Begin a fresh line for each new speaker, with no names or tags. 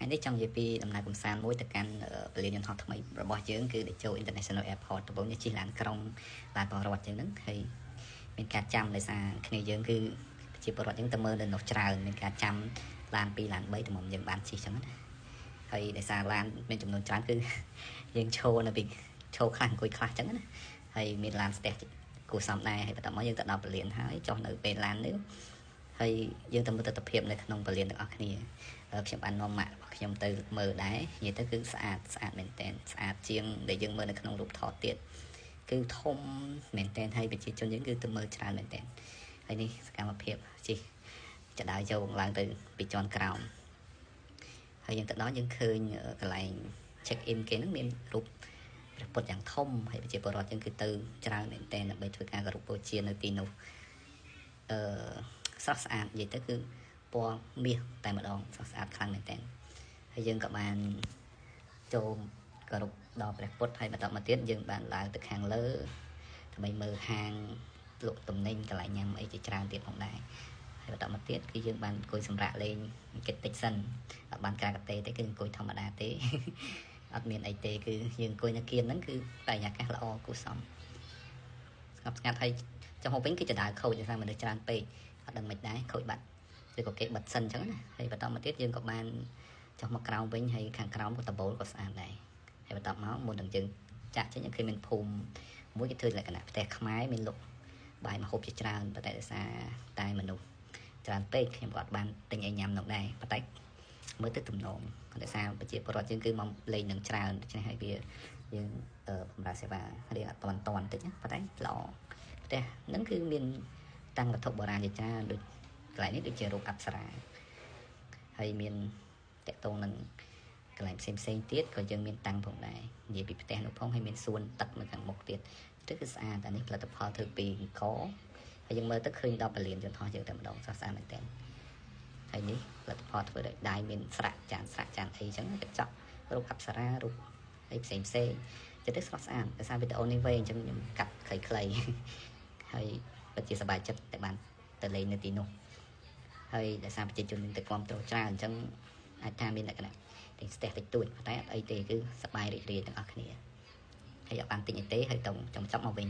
ថ្ងៃនេះចង់និយាយពីដំណើរកំសាន្តមួយទៅកាន់ពលានយន្តហោះថ្មីរបស់យើងគឺ Decho International Airport ដំបូងនេះជិះឡានក្រុងឡានបរដ្ឋចឹងហ្នឹងហើយមានការចាំដោយសារគ្នាយើងគឺជាបរដ្ឋយើងទៅមើលនៅនោះច្រើនមានការចាំឡាន2ឡាន3ទៅមកយើងបានជិះចឹងណាហើយដោយសារឡានមានចំនួនច្រើនគឺយើងឈរនៅពីឈរខ្លះអង្គុយខ្លះចឹងណាហើយមានឡានស្ទះគួរសមដែរហើយបន្ទាប់មកយើងទៅដល់ពលានហើយចុះនៅពេលឡាននេះហើយយើងទៅមើលទស្សនវិជ្ជានៅក្នុងពលានទាំងអស់គ្នាខ្ញុំបាននាំម៉ាក់របស់ខ្ញុំទៅមើលដែរនិយាយទៅគឺស្អាតមែនតើស្អាតជាងដែលយើងមើលនៅក្នុងរូបថតទៀតគឺធំមែនតើហើយប្រជាជនយើងគឺទៅមើលច្រើនមែនតើហើយនេះសកម្មភាពជិះចដើយកឡើងទៅពីជាន់ក្រោមហើយយើងទៅដល់យើងឃើញកន្លែង check in គេហ្នឹងមានរូបព្រះពុទ្ធយ៉ាងធំហើយប្រជាពលរដ្ឋយើងគឺទៅច្រើនមែនតើដើម្បីធ្វើការគោរពបូជានៅទីនោះស្រស់ស្អាតនិយាយទៅគឺពណ៌មាសតែម្ដងស្រស់ស្អាតខ្លាំងមែនតើហើយយើងក៏បានចូលគោរពដល់ព្រះពុទ្ធហើយបន្តមកទៀតយើងបានឡើងទៅខាងលើដើម្បីមើលហាងលក់ទំនិញកន្លែងញ៉ាំអីជាច្រើនទៀតផងដែរហើយបន្តមកទៀតគឺយើងបានអង្គុយសម្រាកលេងកិច្ចតិចសិនអត់បានការកាទេទេគឺអង្គុយធម្មតាទេអត់មានអីទេគឺយើងអង្គុយនៅគៀនហ្នឹងគឺបរិយាកាសល្អគួរសមស្ងប់ស្ងាត់ហើយចុះមកវិញគឺចដើខូចដោយសារមនុស្សច្រើនពេកអត់ដឹងមិនដែរខូចបាត់ឬក៏គេបិទសិនអញ្ចឹងណាហើយបន្តមកទៀតយើងក៏បានចុះមកក្រោមវិញហើយខាងក្រោមក៏ដំបូលក៏ស្អាតដែរហើយបន្តមកមុននឹងយើងចាក់ចេញគឺមានភូមិមួយគេធ្វើលក្ខណៈផ្ទះខ្មែរមានលក់បាយម្ហូបជាច្រើនប៉ុន្តែដោយសារតែមនុស្សច្រើនពេកខ្ញុំក៏អត់បានទិញអីញ៉ាំនោះដែរប៉ុន្តែមើលទៅទំនងដោយសារប្រជាពលរដ្ឋយើងគឺមកលេងនឹងច្រើនដូច្នេះហើយវាយើងបម្រើសេវារៀងអត់តាន់តិចណាប៉ុន្តែល្អផ្ទះហ្នឹងគឺមានតាំងវត្ថុបុរាណជាច្រើនដូចកន្លែងនេះដូចជារូបអប្សរាហើយមានតកតងនឹងកន្លែងផ្សេងទៀតក៏យើងមានតាំងផងដែរនិយាយពីផ្ទះនោះផងហើយមានសួនទឹកនៅខាងមុខទៀតទៅគឺស្អាតអានេះផលិតផលធ្វើពីអង្គហើយយើងមើលទៅឃើញដល់ពលានយន្តហោះយើងតែម្ដងស្អាតមែនតើហើយនេះផលិតផលធ្វើដោយដៃមានស្រាក់ចានអីចឹងកញ្ចក់រូបអប្សរារូបអីផ្សេងចិត្តទៅស្រស់ស្អាតដោយសារវីដេអូនេះវែងអញ្ចឹងខ្ញុំកាត់ខ្លីៗហើយពិតជាសប្បាយចិត្តតែបានទៅលេងនៅទីនោះហើយដោយសារប្រជាជនមានតែគ្រប់គ្រងច្រើនអញ្ចឹងអាចថាមានលក្ខណៈតែស្ទះតិចតួចប៉ុន្តែអត់អីទេគឺសប្បាយរីករាយទាំងអស់គ្នាហើយអត់បានទិញអីទេហើយទៅចង់មកវិញ